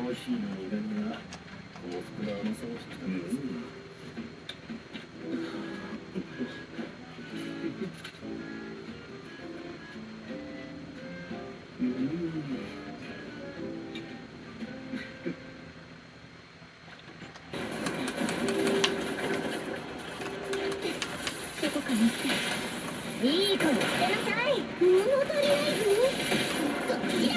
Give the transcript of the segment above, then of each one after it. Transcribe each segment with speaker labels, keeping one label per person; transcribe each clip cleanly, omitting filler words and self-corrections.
Speaker 1: いい子にしてなさい。物足りないぞ。こっちだ。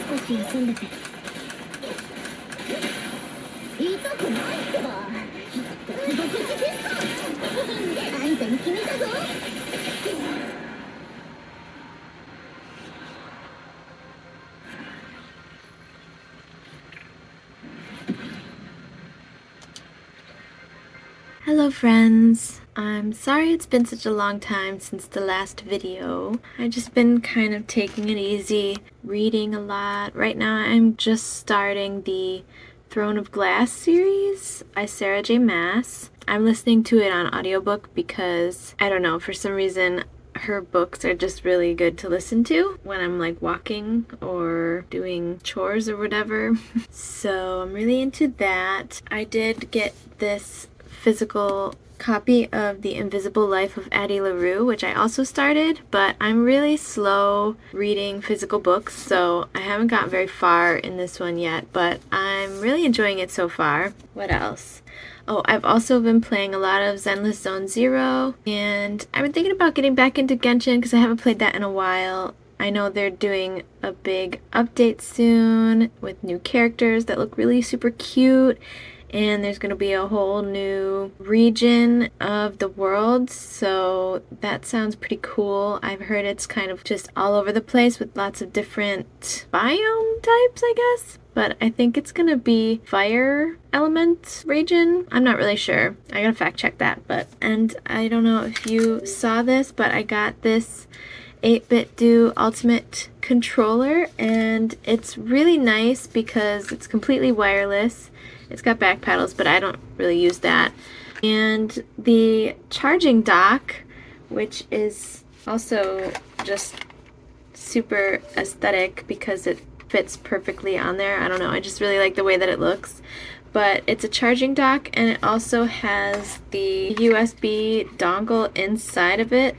Speaker 1: 少し休んでて。痛くないってば。毒死ですか。あんたに決めたぞ。
Speaker 2: Hello friends! I'm sorry it's been such a long time since the last video. I've just been kind of taking it easy, reading a lot. Right now I'm just starting the Throne of Glass series by Sarah J. Maas. I'm listening to it on audiobook because, I don't know, for some reason her books are just really good to listen to when I'm like walking or doing chores or whatever. So I'm really into that. I did get this physical copy of The Invisible Life of Addie LaRue, which I also started, but I'm really slow reading physical books, so I haven't gotten very far in this one yet, but I'm really enjoying it so far. What else? Oh, I've also been playing a lot of Zenless Zone Zero, and I've been thinking about getting back into Genshin because I haven't played that in a while. I know they're doing a big update soon with new characters that look really super cute, and there's going to be a whole new region of the world, so that sounds pretty cool. I've heard it's kind of just all over the place with lots of different biome types, I guess. But I think it's going to be fire element region. I'm not really sure. I gotta fact check that. And I don't know if you saw this, but I got this 8-bit do ultimate controller, and it's really nice because it's completely wireless. It's got back paddles, but I don't really use that. And the charging dock, which is also just super aesthetic because it fits perfectly on there. I don't know, I just really like the way that it looks. But it's a charging dock, and it also has the USB dongle inside of it.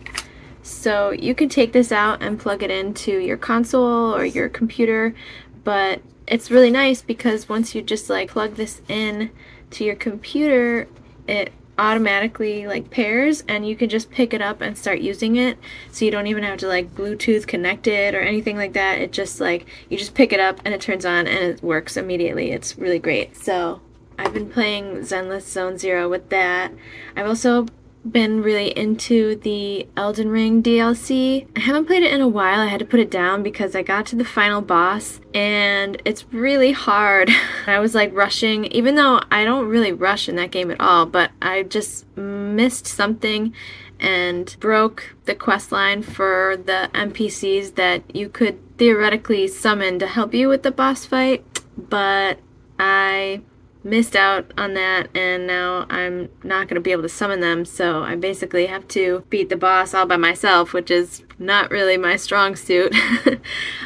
Speaker 2: So you can take this out and plug it into your console or your computer, but it's really nice because once you just like plug this in to your computer, it automatically like pairs, and you can just pick it up and start using it, so you don't even have to like Bluetooth connect it or anything like that. It just like, you just pick it up and it turns on and it works immediately. It's really great. So I've been playing Zenless Zone Zero with that. I've also been really into the Elden Ring DLC. I haven't played it in a while. I had to put it down because I got to the final boss and it's really hard. I was like rushing, even though I don't really rush in that game at all, but I just missed something and broke the quest line for the NPCs that you could theoretically summon to help you with the boss fight, but I missed out on that, and now I'm not going to be able to summon them, so I basically have to beat the boss all by myself, which is not really my strong suit.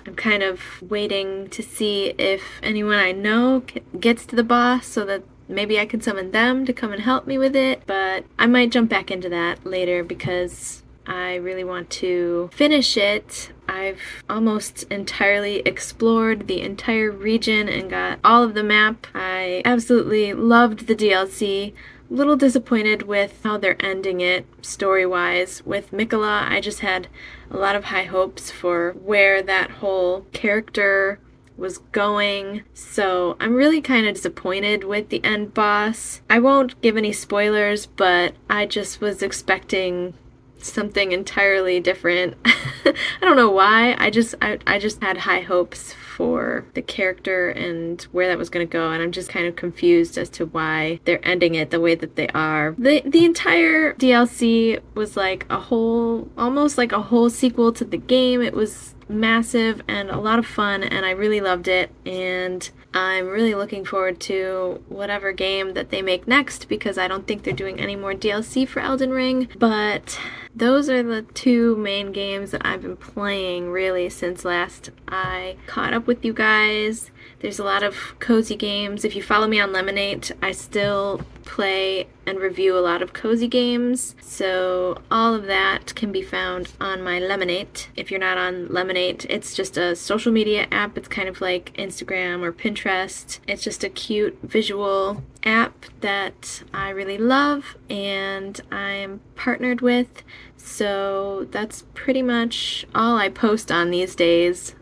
Speaker 2: I'm kind of waiting to see if anyone I know gets to the boss so that maybe I can summon them to come and help me with it, but I might jump back into that later because I really want to finish it. I've almost entirely explored the entire region and got all of the map. I absolutely loved the DLC. A little disappointed with how they're ending it story-wise. With Mikola, I just had a lot of high hopes for where that whole character was going, so I'm really kind of disappointed with the end boss. I won't give any spoilers, but I just was expecting something entirely different. I don't know why. I just had high hopes for the character and where that was going to go, and I'm just kind of confused as to why they're ending it the way that they are. The entire DLC was like a whole, almost like a whole sequel to the game. It was massive and a lot of fun, and I really loved it, and I'm really looking forward to whatever game that they make next because I don't think they're doing any more DLC for Elden Ring, but those are the two main games that I've been playing really since last I caught up with you guys. There's a lot of cozy games. If you follow me on Lemonade, I still play and review a lot of cozy games. So all of that can be found on my Lemonade. If you're not on Lemonade, it's just a social media app. It's kind of like Instagram or Pinterest. It's just a cute visual app that I really love and I'm partnered with. So that's pretty much all I post on these days.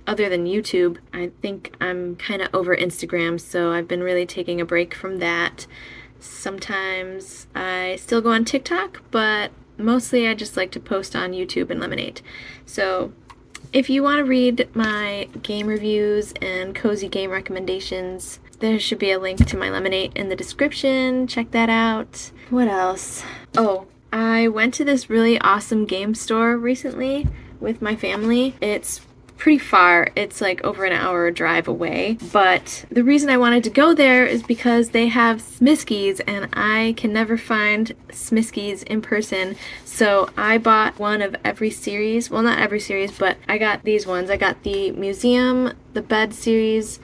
Speaker 2: Other than YouTube. I think I'm kind of over Instagram, so I've been really taking a break from that. Sometimes I still go on TikTok, but mostly I just like to post on YouTube and Lemonade. So if you want to read my game reviews and cozy game recommendations, there should be a link to my Lemonade in the description. Check that out. What else? Oh, I went to this really awesome game store recently with my family. It's pretty far. It's like over an hour drive away. But the reason I wanted to go there is because they have smiskis and I can never find smiskis in person. So I bought one of every series. Well, not every series, but I got these ones. I got the museum, the bed series,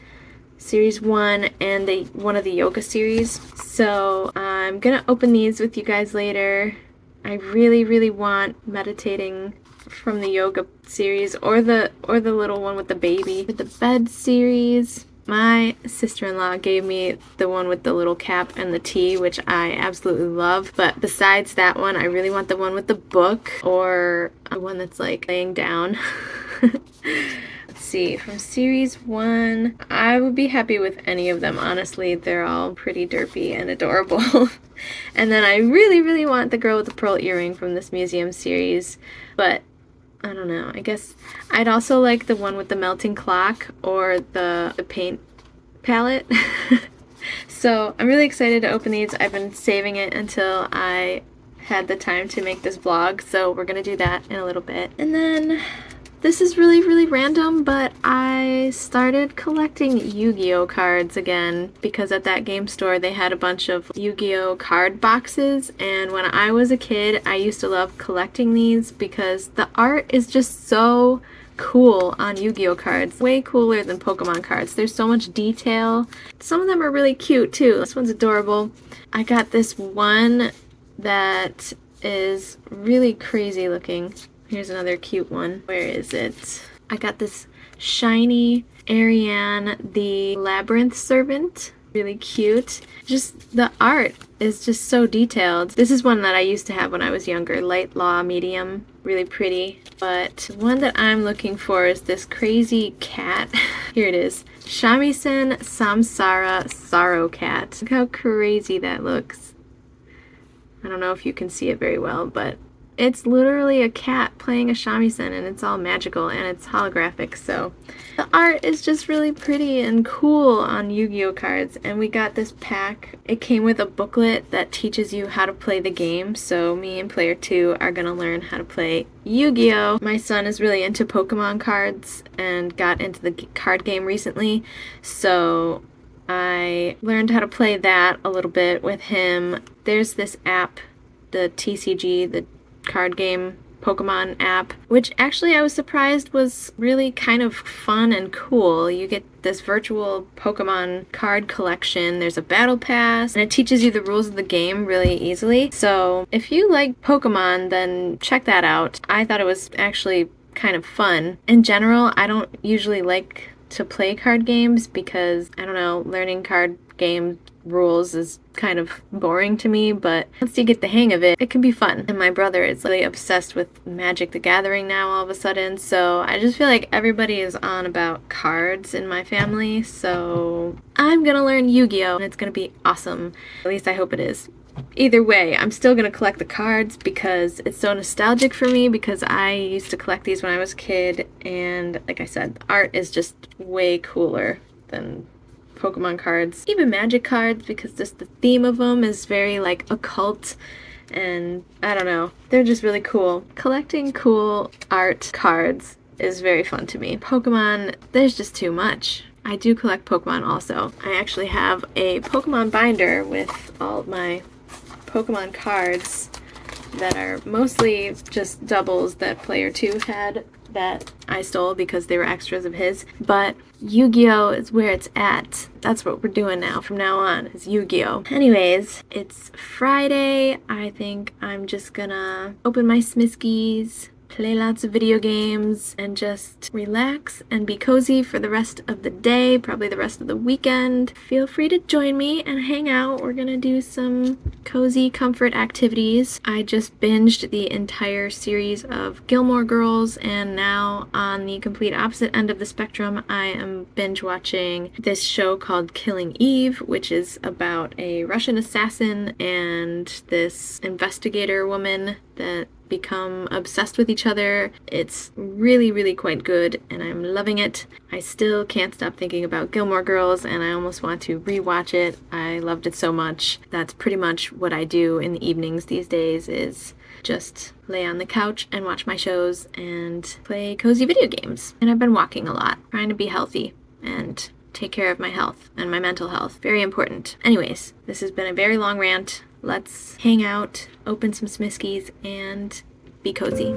Speaker 2: series 1, and the one of the yoga series. So I'm gonna open these with you guys later. I really want meditating from the yoga series or the little one with the baby. For the bed series, my sister-in-law gave me the one with the little cap and the tea, which I absolutely love. But besides that one, I really want the one with the book or the one that's like laying down. Let's see, from series 1, I would be happy with any of them. Honestly, they're all pretty derpy and adorable. And then I really want the girl with the pearl earring from this museum series, but I don't know. I guess I'd also like the one with the melting clock or the paint palette. So I'm really excited to open these. I've been saving it until I had the time to make this vlog, so we're gonna do that in a little bit. And then this is really random, but I started collecting Yu-Gi-Oh cards again because at that game store they had a bunch of Yu-Gi-Oh card boxes, and when I was a kid I used to love collecting these because the art is just so cool on Yu-Gi-Oh cards. Way cooler than Pokemon cards. There's so much detail. Some of them are really cute too. This one's adorable. I got this one that is really crazy looking. Here's another cute one. Where is it? I got this shiny Ariane the Labyrinth Servant. Really cute. Just the art is just so detailed. This is one that I used to have when I was younger. Light Law Medium. Really pretty. But one that I'm looking for is this crazy cat. Here it is. Shamisen Samsara Sorrow Cat. Look how crazy that looks. I don't know if you can see it very well, but it's literally a cat playing a shamisen and it's all magical and it's holographic, so the art is just really pretty and cool on Yu-Gi-Oh cards. And we got this pack. It came with a booklet that teaches you how to play the game, so me and player 2 are gonna learn how to play Yu-Gi-Oh. My son is really into Pokemon cards and got into the card game recently, so I learned how to play that a little bit with him. There's this app, the TCG, the card game Pokemon app, which actually I was surprised was really kind of fun and cool. You get this virtual Pokemon card collection, there's a battle pass, and it teaches you the rules of the game really easily. So if you like Pokemon, then check that out. I thought it was actually kind of fun. In general, I don't usually like to play card games because, I don't know, learning card game rules is kind of boring to me, but once you get the hang of it, it can be fun. And my brother is really obsessed with Magic the Gathering now all of a sudden, so I just feel like everybody is on about cards in my family, so I'm gonna learn Yu-Gi-Oh! And it's gonna be awesome. At least I hope it is. Either way, I'm still gonna collect the cards because it's so nostalgic for me, because I used to collect these when I was a kid, and like I said, the art is just way cooler than Pokemon cards, even Magic cards, because just the theme of them is very like occult, and I don't know, they're just really cool. Collecting cool art cards is very fun to me. Pokemon, there's just too much. I do collect Pokemon also. I actually have a Pokemon binder with all of my Pokemon cards that are mostly just doubles that player 2 had that I stole because they were extras of his. But Yu-Gi-Oh! Is where it's at. That's what we're doing now. From now on is Yu-Gi-Oh! Anyways, it's Friday. I think I'm just gonna open my smiskis, play lots of video games, and just relax and be cozy for the rest of the day, probably the rest of the weekend. Feel free to join me and hang out. We're gonna do some cozy comfort activities. I just binged the entire series of Gilmore Girls, and now on the complete opposite end of the spectrum, I am binge watching this show called Killing Eve, which is about a Russian assassin and this investigator woman that become obsessed with each other. It's really, really quite good, and I'm loving it. I still can't stop thinking about Gilmore Girls, and I almost want to rewatch it. I loved it so much. That's pretty much what I do in the evenings these days, is just lay on the couch and watch my shows and play cozy video games. And I've been walking a lot, trying to be healthy and take care of my health and my mental health. Very important. Anyways, this has been a very long rant. Let's hang out, open some smiskis, and be cozy.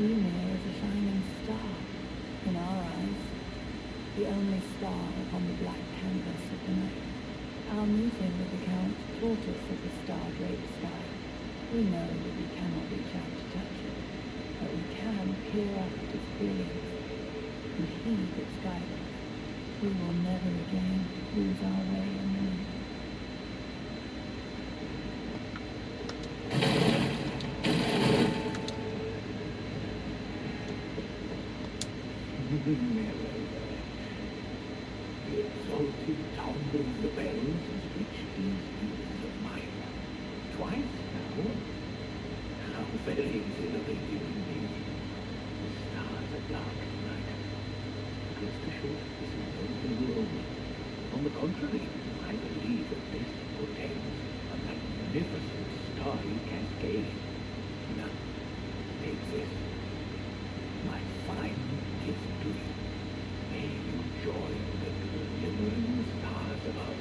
Speaker 3: Gamer is a shining star in our eyes, the only star upon the black canvas of the night. Our meeting with the Count taught us of the star-draped sky. We know that we cannot reach out to touch it, but we can peer up at its brilliance and heed its guidance. We will never again lose our way in the night.
Speaker 4: The exalted tongue of the bells has reached these ears of mine. Twice now. How very exhilarating indeed. The stars are dark tonight. But rest assured, this is no evil omen. On the contrary, I believe that this portends a magnificent starry cascade. Now, take this. My fine gift to you. May you join the glimmering stars above.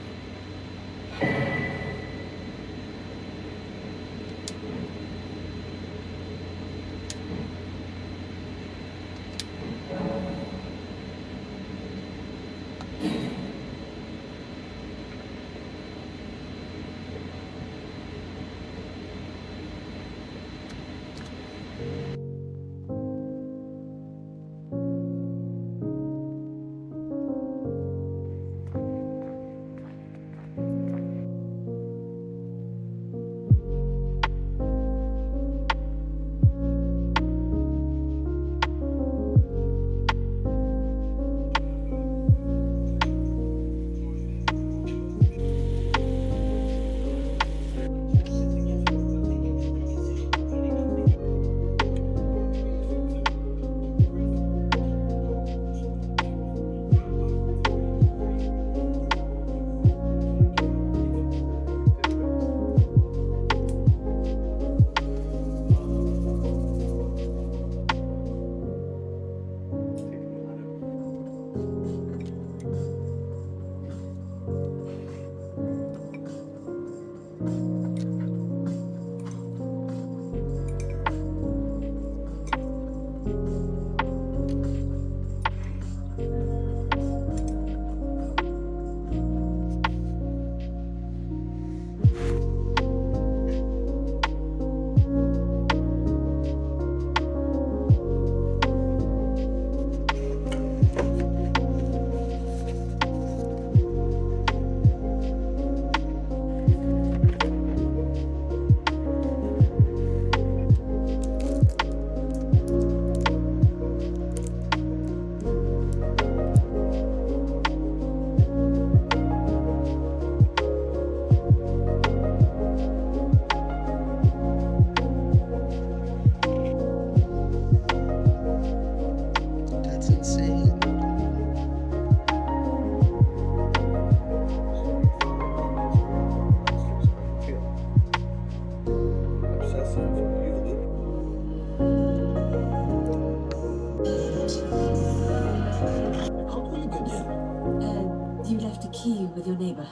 Speaker 5: You left a key with your neighbor.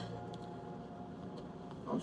Speaker 4: Oh,